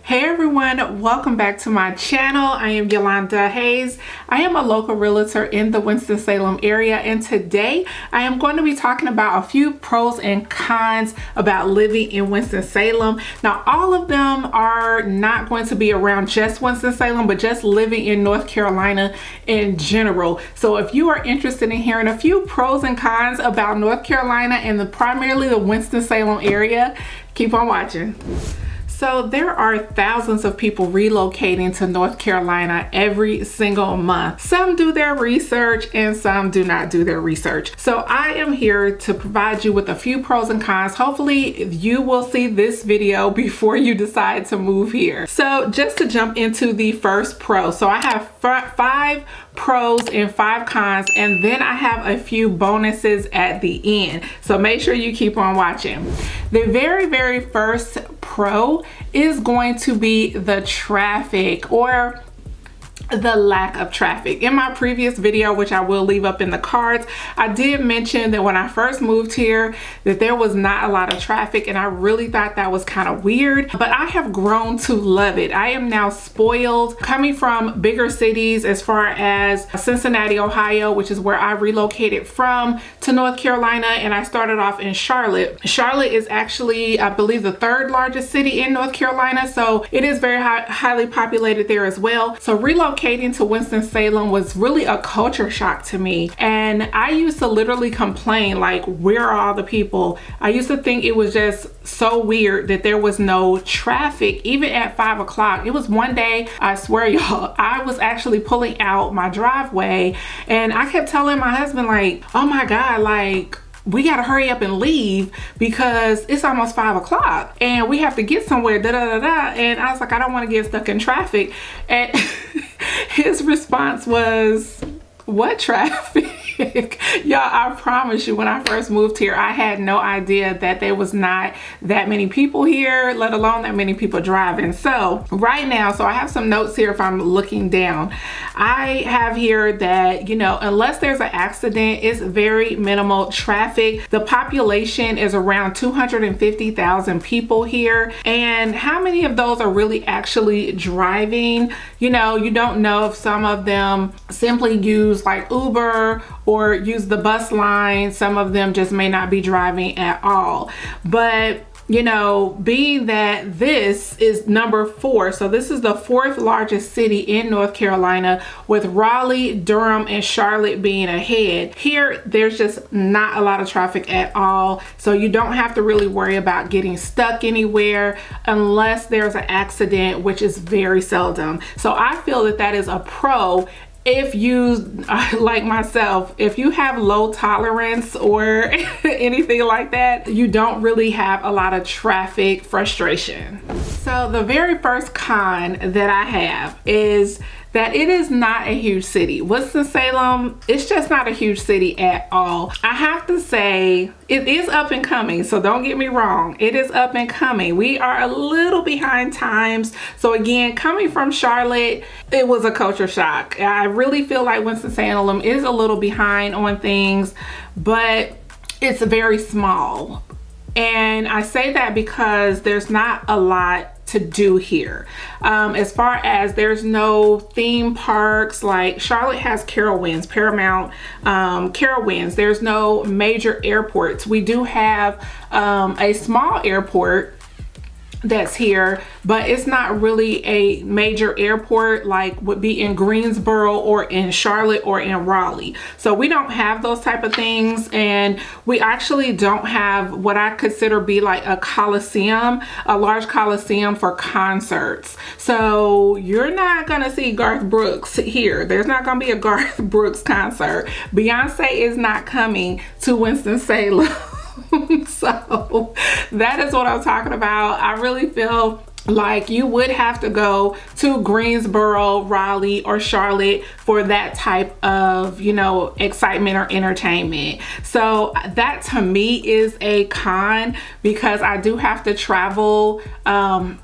Hey everyone, welcome back to my channel. I am Yolanda Hayes. I am a local realtor in the Winston-Salem area, and today I am going to be talking about a few pros and cons about living in Winston-Salem. Now, all of them are not going to be around just Winston-Salem, but just living in North Carolina in general. So if you are interested in hearing a few pros and cons about North Carolina and primarily the Winston-Salem area, keep on watching. So there are thousands of people relocating to North Carolina every single month. Some do their research and some do not do their research. So I am here to provide you with a few pros and cons. Hopefully you will see this video before you decide to move here. So just to jump into the first pro. So I have 5 pros and 5 cons, and then I have a few bonuses at the end. So make sure you keep on watching. The very first pro is going to be the traffic, or the lack of traffic. In my previous video, which I will leave up in the cards, I did mention that when I first moved here that there was not a lot of traffic, and I really thought that was kind of weird, but I have grown to love it. I am now spoiled. Coming from bigger cities as far as Cincinnati, Ohio, which is where I relocated from, to North Carolina, and I started off in Charlotte. Charlotte is actually, I believe, the 3rd largest city in North Carolina, so it is very highly populated there as well. So relocating to Winston-Salem was really a culture shock to me, and I used to literally complain like, where are all the people? I used to think it was just so weird that there was no traffic even at 5 o'clock. It was one day, I swear y'all, I was actually pulling out my driveway and I kept telling my husband like, oh my God, like, we gotta hurry up and leave because it's almost 5 o'clock and we have to get somewhere, And I was like, I don't want to get stuck in traffic. And his response was, what traffic? Y'all, I promise you, when I first moved here, I had no idea that there was not that many people here, let alone that many people driving. So right now, so I have some notes here if I'm looking down. I have here that, you know, unless there's an accident, it's very minimal traffic. The population is around 250,000 people here. And how many of those are really actually driving? You know, you don't know if some of them simply use like Uber or use the bus line. Some of them just may not be driving at all. But you know, being that this is number 4, so this is the 4th largest city in North Carolina, with Raleigh, Durham, and Charlotte being ahead. Here, there's just not a lot of traffic at all, so you don't have to really worry about getting stuck anywhere unless there's an accident, which is very seldom. So I feel that that is a pro. If you, like myself, if you have low tolerance or anything like that, you don't really have a lot of traffic frustration. So the very first con that I have is that it is not a huge city. Winston-Salem, it's just not a huge city at all. I have to say, it is up and coming, so don't get me wrong. It is up and coming. We are a little behind times. So again, coming from Charlotte, it was a culture shock. I really feel like Winston-Salem is a little behind on things, but it's very small. And I say that because there's not a lot to do here. As far as there's no theme parks, like Charlotte has Carowinds, Paramount Carowinds. There's no major airports. We do have a small airport that's here, but it's not really a major airport like would be in Greensboro or in Charlotte or in Raleigh. So we don't have those type of things, and we actually don't have what I consider be like a coliseum, a large coliseum for concerts. So you're not gonna see Garth Brooks here. There's not gonna be a Garth Brooks concert. Beyonce is not coming to Winston-Salem. So that is what I'm talking about. I really feel like you would have to go to Greensboro, Raleigh, or Charlotte for that type of, you know, excitement or entertainment. So that to me is a con, because I do have to travel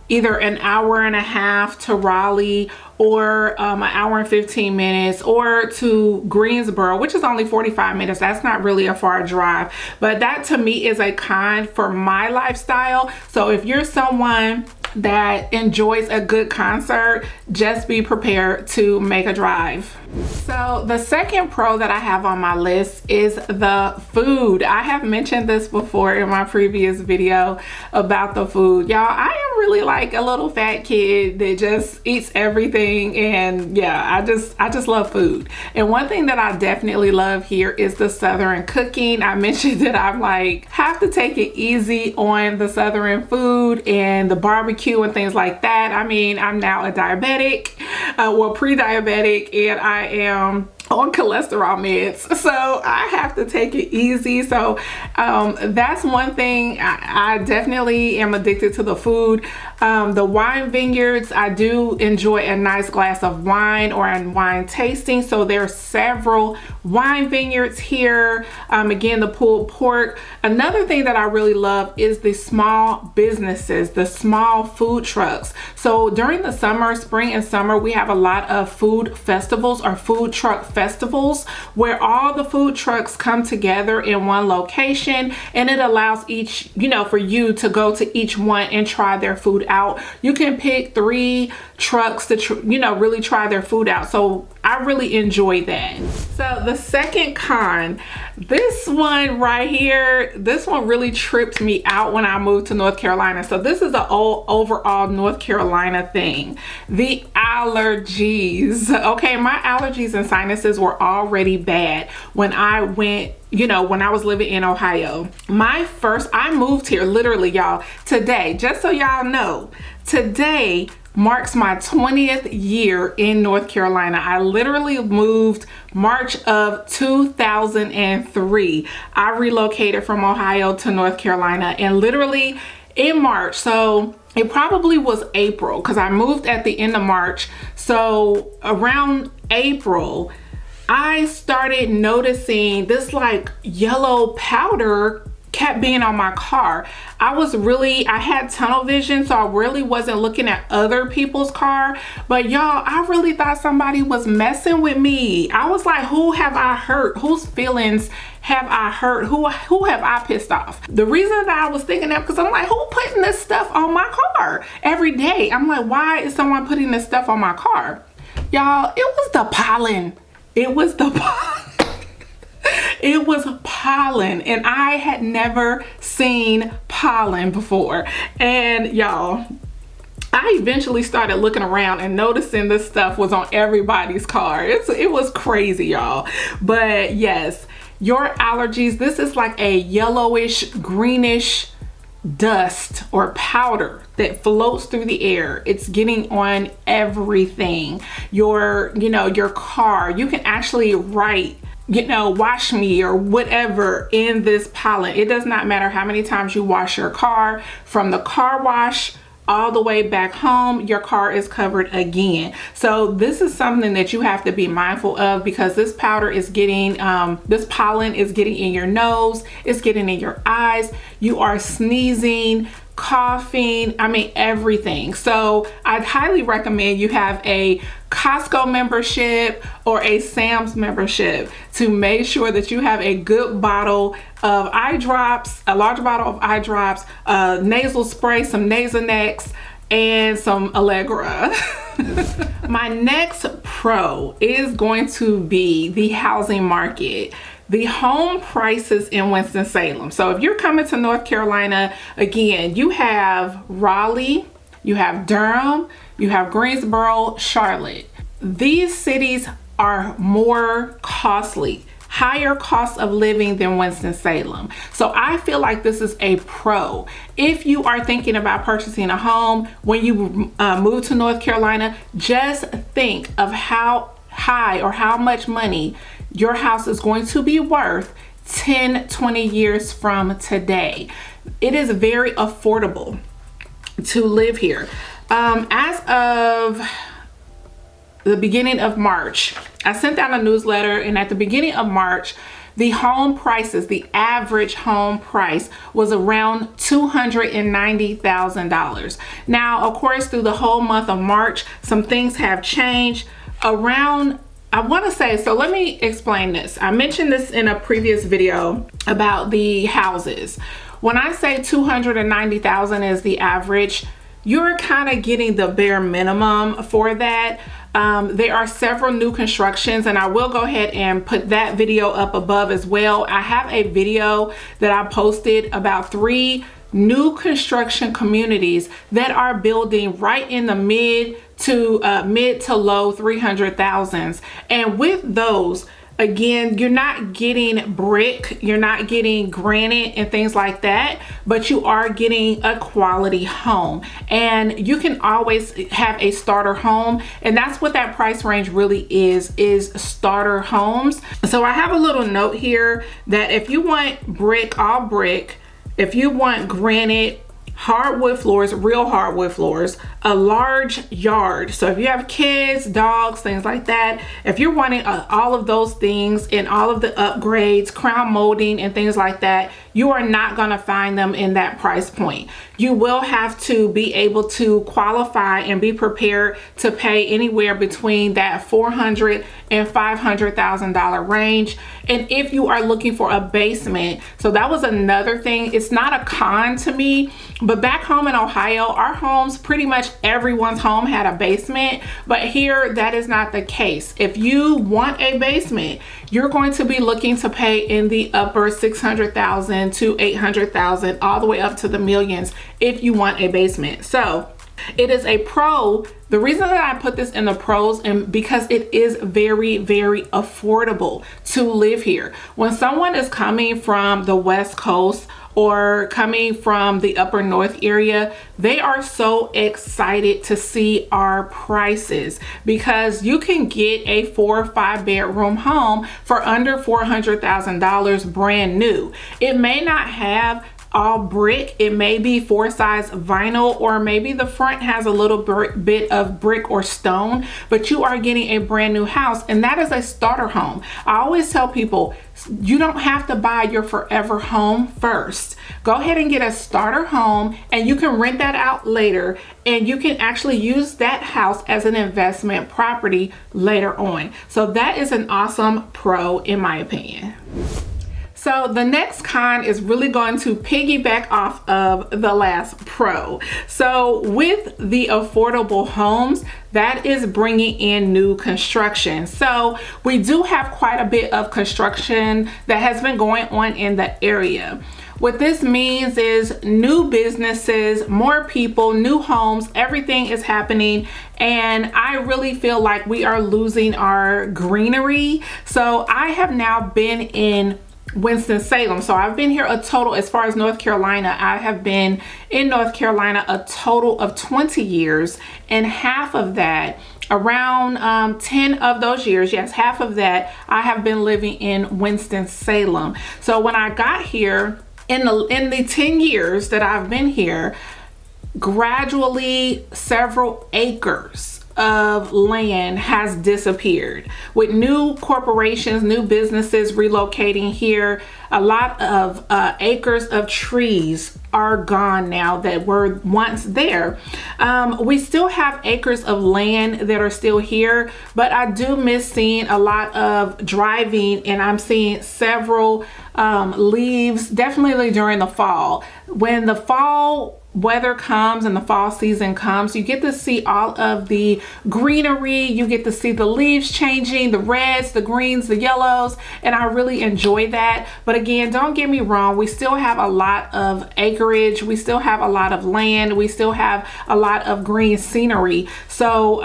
either an hour and a half to Raleigh, or an hour and 15 minutes, or to Greensboro, which is only 45 minutes. That's not really a far drive, but that to me is a con for my lifestyle. So if you're someone that enjoys a good concert, just be prepared to make a drive. So the second pro that I have on my list is the food. I have mentioned this before in my previous video about the food. Y'all, I am really like a little fat kid that just eats everything, and yeah, I just love food. And one thing that I definitely love here is the Southern cooking. I mentioned that I'm like have to take it easy on the Southern food and the barbecue and things like that. I mean, I'm now a diabetic, well, pre-diabetic, and I am on cholesterol meds, so I have to take it easy. So that's one thing. I definitely am addicted to the food. The wine vineyards, I do enjoy a nice glass of wine or a wine tasting. So there are several wine vineyards here. Again, the pulled pork. Another thing that I really love is the small businesses, the small food trucks. So during the summer, spring and summer, we have a lot of food festivals or food truck festivals where all the food trucks come together in one location, and it allows each, for you to go to each one and try their food out. You can pick 3 trucks to really try their food out. So I really enjoy that. So the second con, this one right here, this one really tripped me out when I moved to North Carolina. So this is an overall North Carolina thing. The allergies. Okay, my allergies and sinuses were already bad when I went, when I was living in Ohio. I moved here literally, y'all, today, just so y'all know, today marks my 20th year in North Carolina. I literally moved March of 2003. I relocated from Ohio to North Carolina, and literally in March, so it probably was April because I moved at the end of March. So around April, I started noticing this like yellow powder kept being on my car. I had tunnel vision, so I really wasn't looking at other people's car. But y'all, I really thought somebody was messing with me. I was like, who have I hurt? Whose feelings have I hurt? Who have I pissed off? The reason that I was thinking that, because I'm like, who putting this stuff on my car every day? I'm like, why is someone putting this stuff on my car? Y'all, it was the pollen. It was the pollen. It was pollen, and I had never seen pollen before. And y'all, I eventually started looking around and noticing this stuff was on everybody's car. It was crazy, y'all. But yes, your allergies, this is like a yellowish, greenish dust or powder that floats through the air. It's getting on everything. Your car, you can actually write, wash me or whatever in this pollen. It does not matter how many times you wash your car, from the car wash all the way back home, your car is covered again. So this is something that you have to be mindful of, because this powder is getting, this pollen is getting in your nose, it's getting in your eyes, you are sneezing, coughing, I mean everything. So I'd highly recommend you have a Costco membership or a Sam's membership to make sure that you have a good bottle of eye drops, a large bottle of eye drops, nasal spray, some Nasonex, and some Allegra. My next pro is going to be the housing market. The home prices in Winston-Salem. So if you're coming to North Carolina, again, you have Raleigh, you have Durham, you have Greensboro, Charlotte. These cities are more costly, higher cost of living than Winston-Salem. So I feel like this is a pro. If you are thinking about purchasing a home when you move to North Carolina, just think of how high or how much money your house is going to be worth 10, 20 years from today. It is very affordable to live here. As of the beginning of March, I sent out a newsletter, and at the beginning of March, the home prices, the average home price was around $290,000. Now, of course, through the whole month of March, some things have changed around, I want to say, so let me explain this. I mentioned this in a previous video about the houses. When I say 290,000 is the average, you're kind of getting the bare minimum for that. There are several new constructions, and I will go ahead and put that video up above as well. I have a video that I posted about 3 new construction communities that are building right in the mid to low 300,000s. And with those, again, you're not getting brick, you're not getting granite and things like that, but you are getting a quality home. And you can always have a starter home, and that's what that price range really is starter homes. So I have a little note here that if you want brick, all brick, if you want granite, hardwood floors, real hardwood floors, a large yard. So if you have kids, dogs, things like that, if you're wanting all of those things and all of the upgrades, crown molding and things like that, you are not going to find them in that price point. You will have to be able to qualify and be prepared to pay anywhere between that $400,000 and $500,000 range. And if you are looking for a basement, so that was another thing. It's not a con to me, but back home in Ohio, our homes, pretty much everyone's home had a basement, but here that is not the case. If you want a basement, you're going to be looking to pay in the upper $600,000 to $800,000, all the way up to the millions if you want a basement. So it is a pro. The reason that I put this in the pros, and because it is very, very affordable to live here. When someone is coming from the West Coast or coming from the upper north area, they are so excited to see our prices, because you can get a 4 or 5 bedroom home for under $400,000 brand new. It may not have all brick, it may be 4-size vinyl, or maybe the front has a little bit of brick or stone, but you are getting a brand new house, and that is a starter home. I always tell people, you don't have to buy your forever home first. Go ahead and get a starter home, and you can rent that out later, and you can actually use that house as an investment property later on. So that is an awesome pro in my opinion. So the next con is really going to piggyback off of the last pro. So with the affordable homes, that is bringing in new construction. So we do have quite a bit of construction that has been going on in the area. What this means is new businesses, more people, new homes, everything is happening. And I really feel like we are losing our greenery. So I have now been in Winston-Salem. So I've been here a total, as far as North Carolina, I have been in North Carolina a total of 20 years, and half of that, around 10 of those years, yes, half of that, I have been living in Winston-Salem. So when I got here, in the 10 years that I've been here, gradually several acres of land has disappeared. With new corporations, new businesses relocating here, a lot of acres of trees are gone now that were once there. We still have acres of land that are still here, but I do miss seeing a lot of driving, and I'm seeing several leaves, definitely during the fall. When the fall weather comes and the fall season comes, you get to see all of the greenery, you get to see the leaves changing, the reds, the greens, the yellows, and I really enjoy that. But again, don't get me wrong, we still have a lot of acreage, we still have a lot of land, we still have a lot of green scenery. So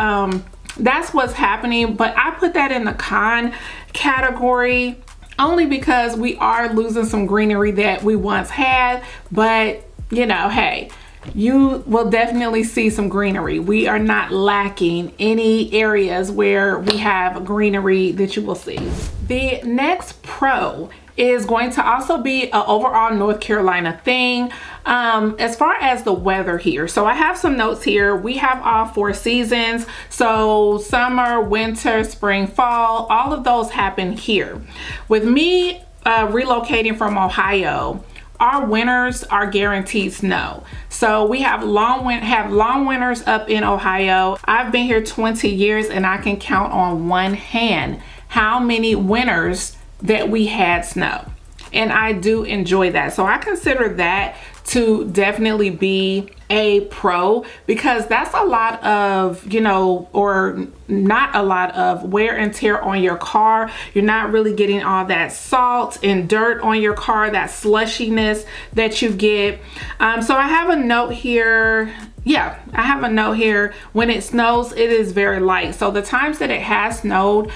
that's what's happening, but I put that in the con category only because we are losing some greenery that we once had. But you know, hey, you will definitely see some greenery. We are not lacking any areas where we have greenery that you will see. The next pro is going to also be an overall North Carolina thing. As far as the weather here, so I have some notes here. We have all 4 seasons, so summer, winter, spring, fall, all of those happen here. With me relocating from Ohio, our winters are guaranteed snow. So we have long winters up in Ohio. I've been here 20 years, and I can count on one hand how many winters that we had snow. And I do enjoy that. So I consider that to definitely be a pro, because that's a lot of, you know, or not a lot of wear and tear on your car. You're not really getting all that salt and dirt on your car, that slushiness that you get. So I have a note here. Yeah, I have a note here. When it snows, it is very light. So the times that it has snowed,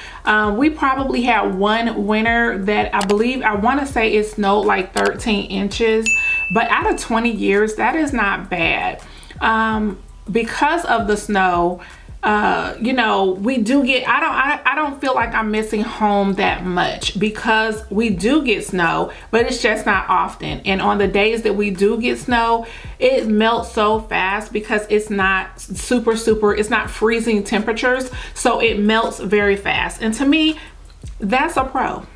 we probably had one winter that I want to say it snowed like 13 inches. But out of 20 years, that is not bad. Because of the snow, you know, we do get, I don't feel like I'm missing home that much, because we do get snow, but it's just not often. And on the days that we do get snow, it melts so fast because it's not it's not freezing temperatures. So it melts very fast. And to me, that's a pro.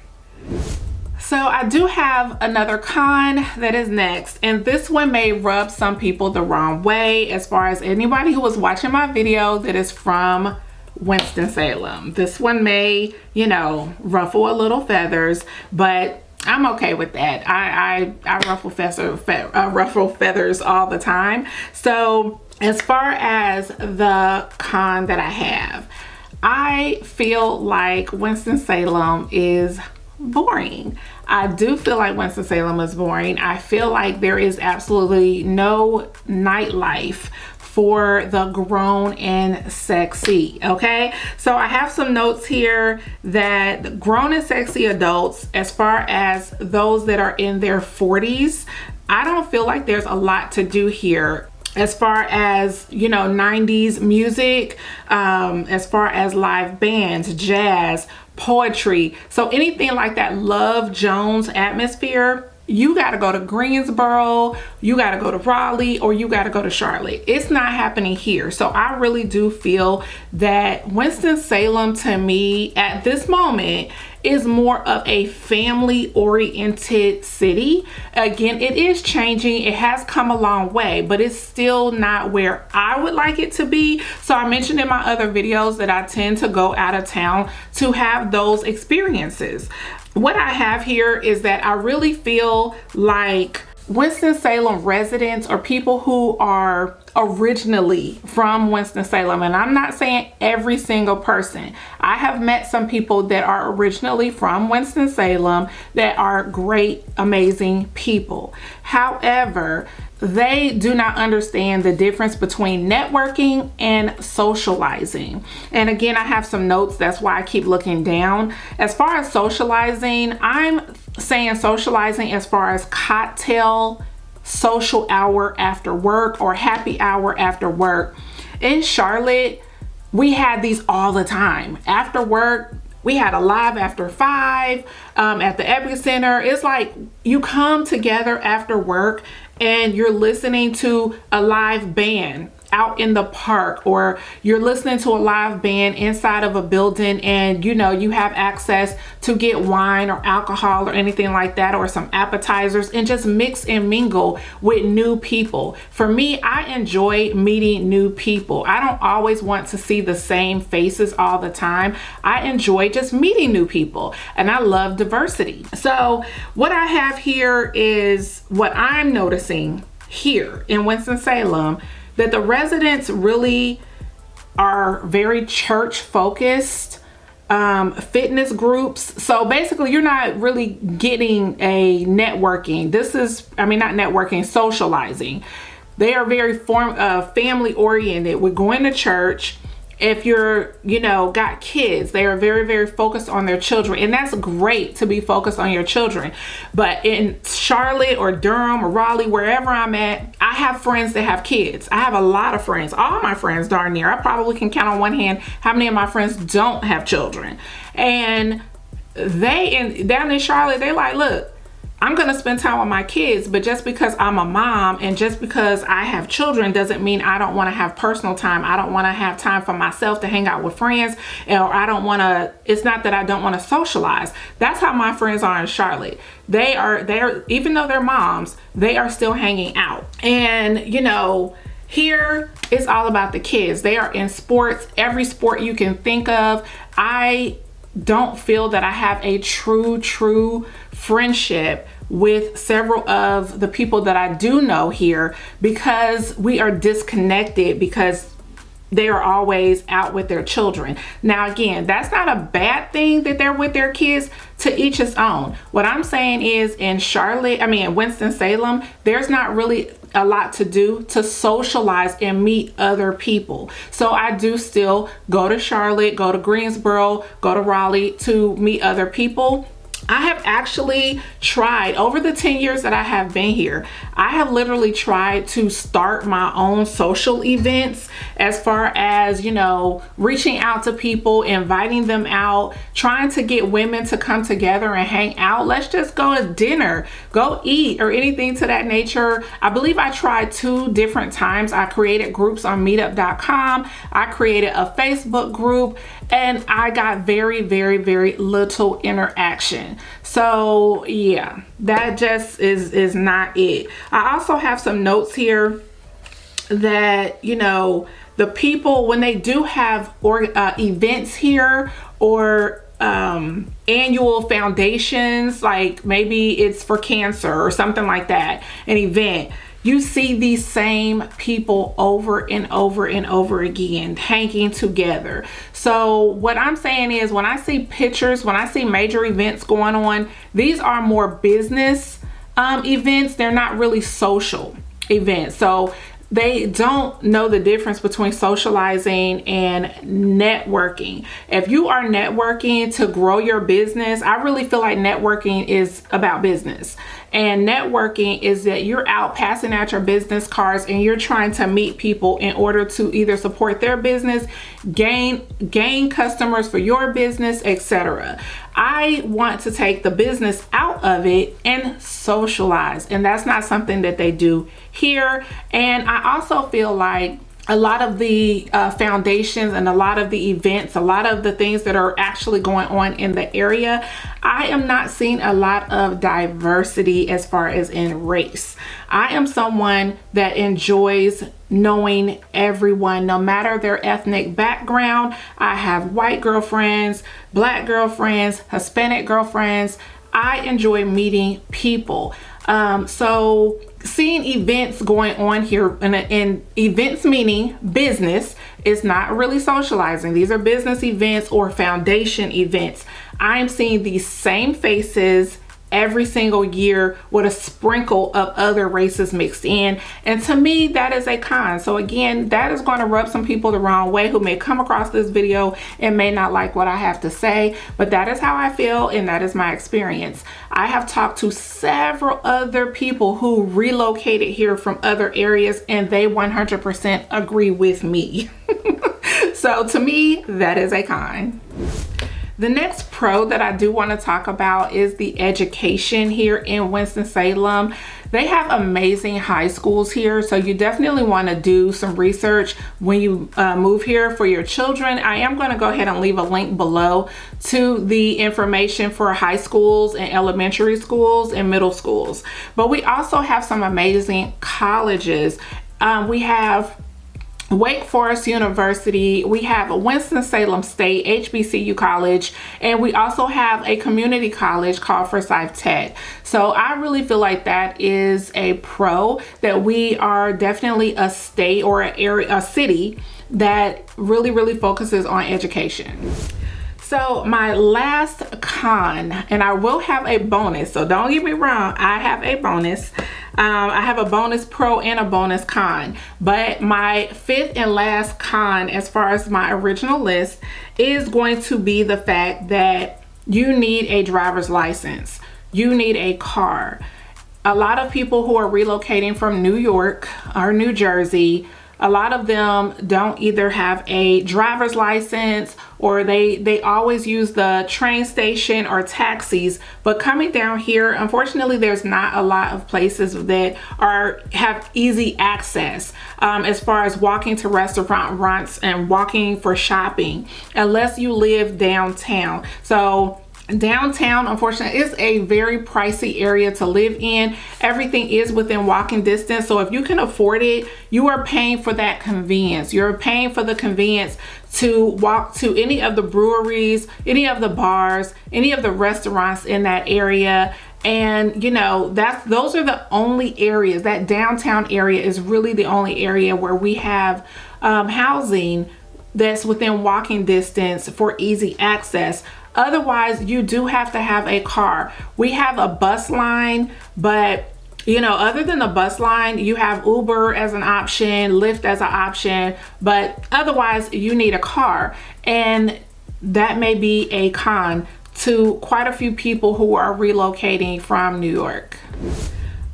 So I do have another con that is next, and this one may rub some people the wrong way, as far as anybody who was watching my video that is from Winston-Salem. This one may, you know, ruffle a little feathers, but I'm okay with that. I ruffle feathers all the time. So as far as the con that I have, I feel like Winston-Salem is boring. I do feel like Winston-Salem is boring. I feel like there is absolutely no nightlife for the grown and sexy. Okay, so I have some notes here that grown and sexy adults, as far as those that are in their 40s, I don't feel like there's a lot to do here. As far as, you know, 90s music, as far as live bands, jazz, poetry, so anything like that Love Jones atmosphere, you got to go to Greensboro, you got to go to Raleigh, or you got to go to Charlotte. It's not happening here. So I really do feel that Winston-Salem, to me at this moment, is more of a family oriented city. Again, it is changing. It has come a long way, but it's still not where I would like it to be. So I mentioned in my other videos that I tend to go out of town to have those experiences. What I have here is that I really feel like Winston-Salem residents, or people who are originally from Winston-Salem, and I'm not saying every single person. I have met some people that are originally from Winston-Salem that are great, amazing people. However, they do not understand the difference between networking and socializing. And again, I have some notes. That's why I keep looking down. As far as socializing, I'm saying socializing as far as cocktail social hour after work, or happy hour after work. In Charlotte, we had these all the time. After work, we had a live after 5 at the Epicenter. It's like you come together after work and you're listening to a live band out in the park, or you're listening to a live band inside of a building, and you know, you have access to get wine or alcohol or anything like that, or some appetizers, and just mix and mingle with new people. For me, I enjoy meeting new people. I don't always want to see the same faces all the time. I enjoy just meeting new people, and I love diversity. So what I have here is what I'm noticing here in Winston-Salem, that the residents really are very church focused, fitness groups. So basically you're not really getting a networking. This is, I mean, not networking, socializing. They are very family oriented. We're going to church. If you're, you know, got kids, they are very, very focused on their children. And that's great to be focused on your children. But in Charlotte or Durham or Raleigh, wherever I'm at, I have friends that have kids. I have a lot of friends, all my friends darn near. I probably can count on one hand how many of my friends don't have children. And down in Charlotte, they like, look, I'm gonna spend time with my kids, but just because I'm a mom and just because I have children doesn't mean I don't want to have personal time. I don't want to have time for myself to hang out with friends, or I don't want to, it's not that I don't want to socialize. That's how my friends are in Charlotte. They are, even though they're moms, they are still hanging out. And you know, here it's all about the kids. They are in sports, every sport you can think of. I don't feel that I have a true friendship with several of the people that I do know here because we are disconnected because they are always out with their children. Now, again, that's not a bad thing that they're with their kids. To each his own. What I'm saying is in Winston-Salem, there's not really a lot to do to socialize and meet other people. So I do still go to Charlotte, go to Greensboro, go to Raleigh to meet other people. I have actually tried over the 10 years that I have been here. I have literally tried to start my own social events as far as, you know, reaching out to people, inviting them out, trying to get women to come together and hang out. Let's just go to dinner, go eat, or anything to that nature. I believe I tried 2 different times. I created groups on meetup.com. I created a Facebook group, and I got very, very, very little interaction. So yeah, that just is not it. I also have some notes here that, you know, the people, when they do have events here or annual foundations, like maybe it's for cancer or something like that, an event, you see these same people over and over and over again hanging together. So what I'm saying is, when I see pictures, when I see major events going on, these are more business events. They're not really social events. So they don't know the difference between socializing and networking. If you are networking to grow your business, I really feel like networking is about business. And networking is that you're out passing out your business cards and you're trying to meet people in order to either support their business, gain customers for your business, etc. I want to take the business out of it and socialize, and that's not something that they do here. And I also feel like a lot of the foundations and a lot of the events, a lot of the things that are actually going on in the area, I am not seeing a lot of diversity as far as in race. I am someone that enjoys knowing everyone, no matter their ethnic background. I have white girlfriends, black girlfriends, Hispanic girlfriends. I enjoy meeting people. So seeing events going on here, and events meaning business, is not really socializing. These are business events or foundation events. I'm seeing these same faces every single year with a sprinkle of other races mixed in. And to me, that is a con. So again, that is going to rub some people the wrong way who may come across this video and may not like what I have to say, but that is how I feel and that is my experience. I have talked to several other people who relocated here from other areas and they 100% agree with me. So to me, that is a con. The next pro that I do want to talk about is the education here in Winston-Salem. They have amazing high schools here, so you definitely want to do some research when you move here for your children. I am going to go ahead and leave a link below to the information for high schools and elementary schools and middle schools. But we also have some amazing colleges. We have Wake Forest University, we have Winston-Salem State, HBCU College, and we also have a community college called Forsyth Tech. So I really feel like that is a pro, that we are definitely a state or an area, a city that really focuses on education. So my last con, and I will have a bonus, so don't get me wrong, I have a bonus. I have a bonus pro and a bonus con, but my fifth and last con as far as my original list is going to be the fact that you need a driver's license. You need a car. A lot of people who are relocating from New York or New Jersey, a lot of them don't either have a driver's license or they always use the train station or taxis. But coming down here, unfortunately, there's not a lot of places that have easy access as far as walking to restaurants and walking for shopping, unless you live downtown. So downtown, unfortunately, is a very pricey area to live in. Everything is within walking distance. So if you can afford it, you are paying for that convenience. You're paying for the convenience to walk to any of the breweries, any of the bars, any of the restaurants in that area. And you know, those are the only areas. That downtown area is really the only area where we have housing that's within walking distance for easy access. Otherwise, you do have to have a car. We have a bus line, but you know, other than the bus line, you have Uber as an option, Lyft as an option, but otherwise you need a car. And that may be a con to quite a few people who are relocating from New York.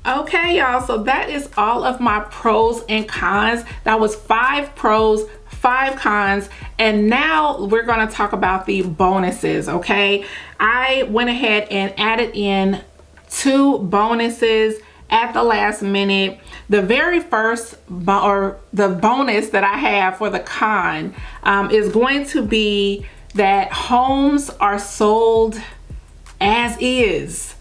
Okay, y'all, so that is all of my pros and cons. That was 5 pros, 5 cons, and now we're going to talk about the bonuses. Okay, I went ahead and added in 2 bonuses at the last minute. The very first the bonus that I have for the con is going to be that homes are sold as is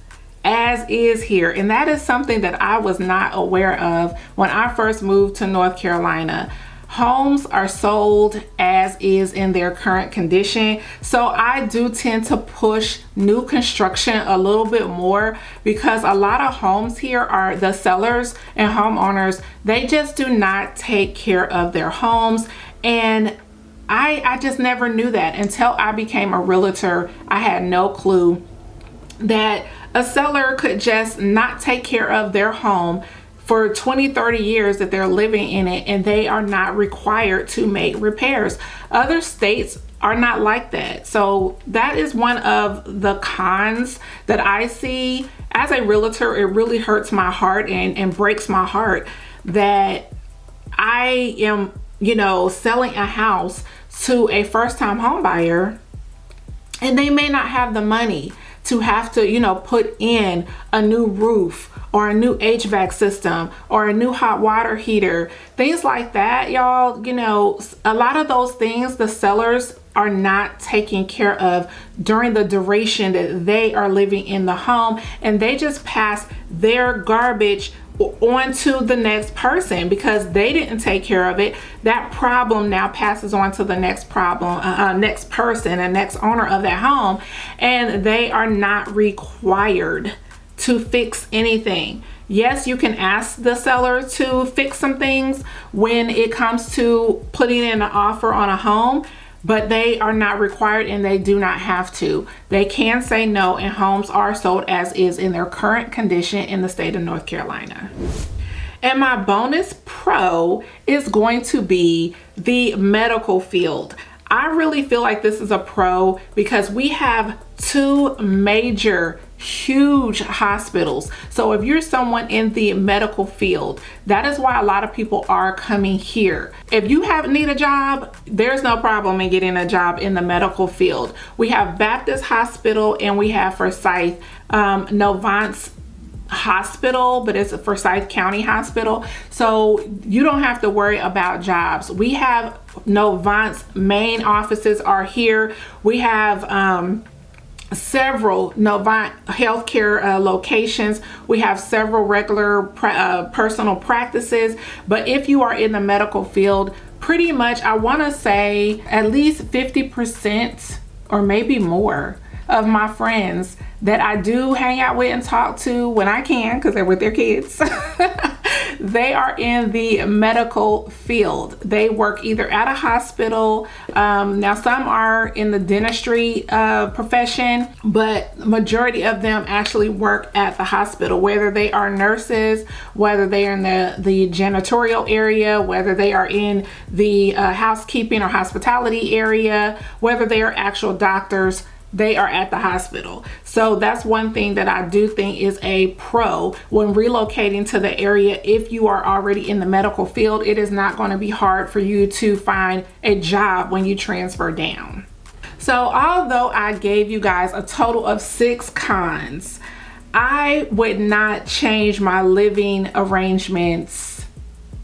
here, and that is something that I was not aware of when I first moved to North Carolina. Homes are sold as is in their current condition. So I do tend to push new construction a little bit more, because a lot of homes here are the sellers and homeowners, they just do not take care of their homes. And I just never knew that until I became a realtor. I had no clue that a seller could just not take care of their home for 20-30 years that they're living in it, and they are not required to make repairs. Other states are not like that. So that is one of the cons that I see. As a realtor, it really hurts my heart and breaks my heart that I am, you know, selling a house to a first-time home buyer, and they may not have the money to have to, you know, put in a new roof or a new HVAC system or a new hot water heater, things like that, y'all. You know, a lot of those things the sellers are not taking care of during the duration that they are living in the home, and they just pass their garbage on to the next person because they didn't take care of it. That problem now passes on to the next next person and next owner of that home, and they are not required to fix anything. Yes, you can ask the seller to fix some things when it comes to putting in an offer on a home, but they are not required, and they do not have to. They can say no, and homes are sold as is in their current condition in the state of North Carolina. And my bonus pro is going to be the medical field. I really feel like this is a pro because we have 2 major huge hospitals. So if you're someone in the medical field, that is why a lot of people are coming here. If you need a job, there's no problem in getting a job in the medical field. We have Baptist Hospital and we have Forsyth Novant's Hospital, but it's a Forsyth County hospital. So you don't have to worry about jobs. We have Novant's main offices are here. We have several Novant healthcare locations. We have several regular personal practices, but if you are in the medical field, pretty much I want to say at least 50% or maybe more of my friends that I do hang out with and talk to when I can, because they're with their kids, they are in the medical field. They work either at a hospital. Now some are in the dentistry profession, but majority of them actually work at the hospital, whether they are nurses, whether they are in the janitorial area, whether they are in the housekeeping or hospitality area, whether they are actual doctors, they are at the hospital. So that's one thing that I do think is a pro when relocating to the area. If you are already in the medical field, it is not going to be hard for you to find a job when you transfer down. So although I gave you guys a total of 6 cons, I would not change my living arrangements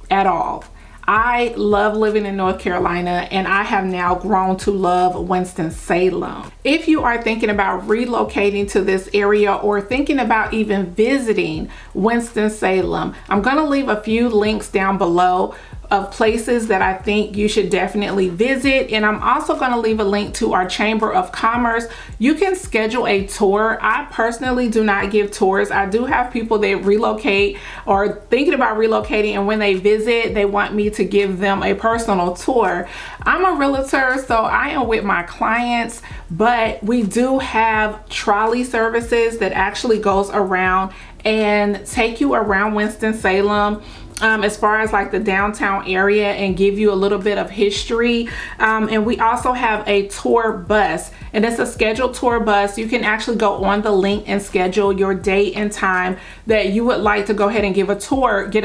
at all. I love living in North Carolina, and I have now grown to love Winston-Salem. If you are thinking about relocating to this area or thinking about even visiting Winston-Salem, I'm going to leave a few links down below of places that I think you should definitely visit. And I'm also going to leave a link to our Chamber of Commerce. You can schedule a tour. I personally do not give tours. I do have people that relocate or thinking about relocating, and when they visit, they want me to give them a personal tour. I'm a realtor, so I am with my clients, but we do have trolley services that actually goes around and take you around Winston-Salem, as far as like the downtown area, and give you a little bit of history. And we also have a tour bus, and it's a scheduled tour bus. You can actually go on the link and schedule your date and time that you would like to go ahead and get a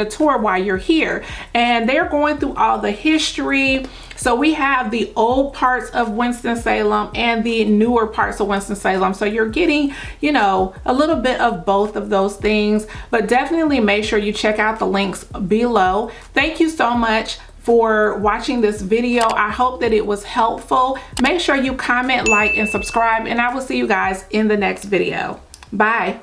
tour while you're here. And they're going through all the history. So we have the old parts of Winston-Salem and the newer parts of Winston-Salem. So you're getting, you know, a little bit of both of those things, but definitely make sure you check out the links below. Thank you so much for watching this video. I hope that it was helpful. Make sure you comment, like, and subscribe, and I will see you guys in the next video. Bye.